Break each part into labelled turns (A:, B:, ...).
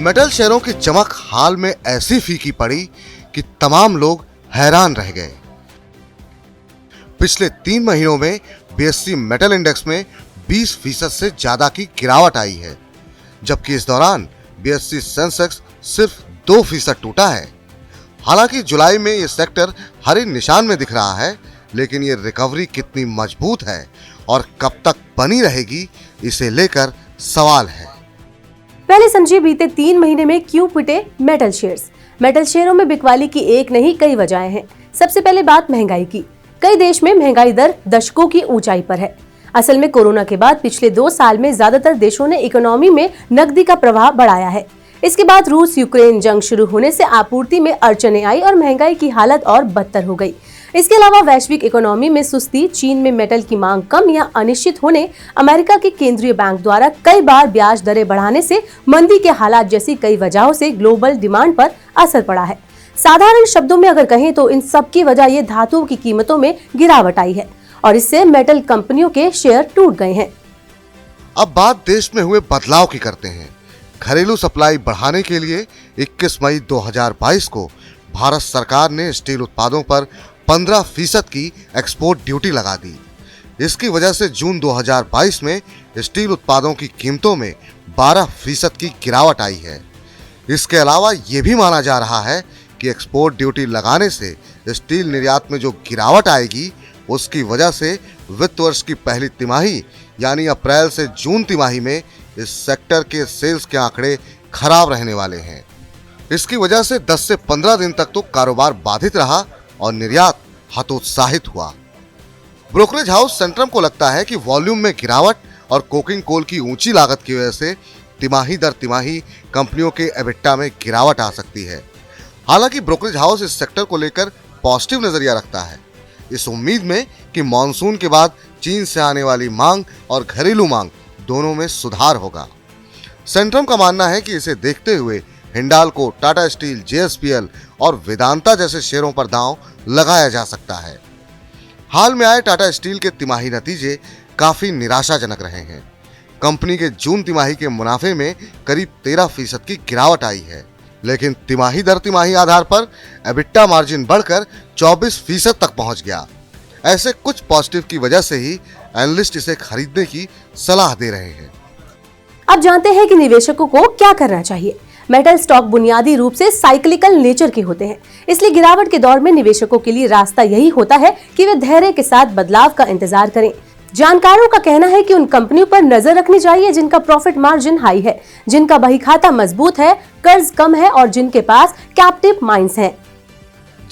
A: Metal शेयरों की चमक हाल में ऐसी फीकी पड़ी कि तमाम लोग हैरान रह गए। पिछले 3 महीनों में बीएसई मेटल इंडेक्स में 20% से ज्यादा की गिरावट आई है, जबकि इस दौरान बीएसई सेंसेक्स सिर्फ 2% टूटा है। हालांकि जुलाई में यह सेक्टर हरे निशान में दिख रहा है, लेकिन ये रिकवरी कितनी मजबूत है और कब तक बनी रहेगी, इसे लेकर सवाल है।
B: पहले समझिए बीते 3 महीने में क्यों पिटे मेटल शेयर्स। मेटल शेयरों में बिकवाली की एक नहीं कई वजहें हैं। सबसे पहले बात महंगाई की। कई देश में महंगाई दर दशकों की ऊंचाई पर है। असल में कोरोना के बाद पिछले 2 साल में ज्यादातर देशों ने इकोनॉमी में नकदी का प्रवाह बढ़ाया है। इसके बाद रूस यूक्रेन जंग शुरू होने से आपूर्ति में अड़चनें आई और महंगाई की हालत और बदतर हो गई। इसके अलावा वैश्विक इकोनॉमी में सुस्ती, चीन में मेटल की मांग कम या अनिश्चित होने, अमेरिका के केंद्रीय बैंक द्वारा कई बार ब्याज दरें बढ़ाने से मंदी के हालात जैसी कई वजहों से ग्लोबल डिमांड पर असर पड़ा है। साधारण शब्दों में अगर कहें तो इन सब की वजह ये धातुओं की कीमतों में गिरावट आई है और इससे मेटल कंपनियों के शेयर टूट गए हैं।
A: अब बात देश में हुए बदलाव की करते हैं। घरेलू सप्लाई बढ़ाने के लिए 21 मई 2022 को भारत सरकार ने स्टील उत्पादों पर 15% की एक्सपोर्ट ड्यूटी लगा दी। इसकी वजह से जून 2022 में स्टील उत्पादों की कीमतों में 12% की गिरावट आई है। इसके अलावा ये भी माना जा रहा है कि एक्सपोर्ट ड्यूटी लगाने से स्टील निर्यात में जो गिरावट आएगी, उसकी वजह से वित्त वर्ष की पहली तिमाही यानी अप्रैल से जून तिमाही में इस सेक्टर के सेल्स के आंकड़े खराब रहने वाले हैं। इसकी वजह से 10 से 15 दिन तक तो कारोबार बाधित रहा और निर्यात हतोत्साहित हुआ। ब्रोकरेज हाउस सेंट्रम को लगता है कि वॉल्यूम में गिरावट और कोकिंग कोल की ऊंची लागत की वजह से तिमाही दर तिमाही कंपनियों के एबिटा में गिरावट आ सकती है। हालांकि ब्रोकरेज हाउस इस सेक्टर को लेकर पॉजिटिव नजरिया रखता है, इस उम्मीद में कि मॉनसून के बाद चीन से आने वाली मांग और घरेलू मांग दोनों में सुधार होगा। सेंट्रम का मानना है कि इसे देखते हुए हिंडाल्को, टाटा स्टील, जेएसपीएल और वेदांता जैसे शेयरों पर दांव लगाया जा सकता है। हाल में आए टाटा स्टील के तिमाही नतीजे काफी निराशाजनक रहे हैं। कंपनी के जून तिमाही के मुनाफे में करीब 13% की गिरावट आई है, लेकिन तिमाही दर तिमाही आधार पर एबिटा मार्जिन बढ़कर 24% तक पहुंच गया। ऐसे कुछ पॉजिटिव की वजह से ही एनालिस्ट इसे खरीदने की सलाह दे रहे हैं।
B: अब जानते हैं कि निवेशकों को क्या करना चाहिए। मेटल स्टॉक बुनियादी रूप से साइक्लिकल नेचर के होते हैं, इसलिए गिरावट के दौर में निवेशकों के लिए रास्ता यही होता है कि वे धैर्य के साथ बदलाव का इंतजार करें। जानकारों का कहना है कि उन कंपनियों पर नजर रखनी चाहिए जिनका प्रॉफिट मार्जिन हाई है, जिनका बही खाता मजबूत है, कर्ज कम है और जिनके पास कैप्टिव माइंस हैं।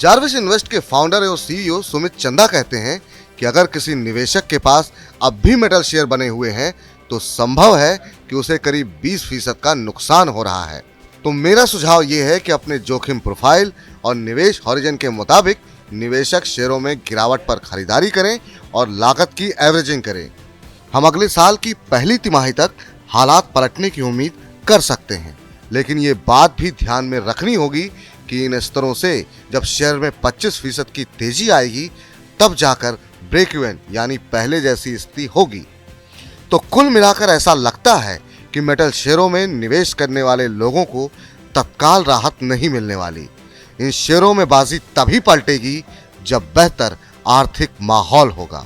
A: जार्विस इन्वेस्ट के फाउंडर और सीईओ सुमित चंदा कहते हैं कि अगर किसी निवेशक के पास अब भी मेटल शेयर बने हुए हैं तो संभव है कि उसे करीब 20% का नुकसान हो रहा है। तो मेरा सुझाव ये है कि अपने जोखिम प्रोफाइल और निवेश हॉरिजन के मुताबिक निवेशक शेयरों में गिरावट पर खरीदारी करें और लागत की एवरेजिंग करें। हम अगले साल की पहली तिमाही तक हालात पलटने की उम्मीद कर सकते हैं, लेकिन ये बात भी ध्यान में रखनी होगी कि इन स्तरों से जब शेयर में 25% की तेजी आएगी, तब जाकर ब्रेक इवन यानी पहले जैसी स्थिति होगी। तो कुल मिलाकर ऐसा लगता है कि मेटल शेयरों में निवेश करने वाले लोगों को तत्काल राहत नहीं मिलने वाली। इन शेयरों में बाजी तभी पलटेगी जब बेहतर आर्थिक माहौल होगा।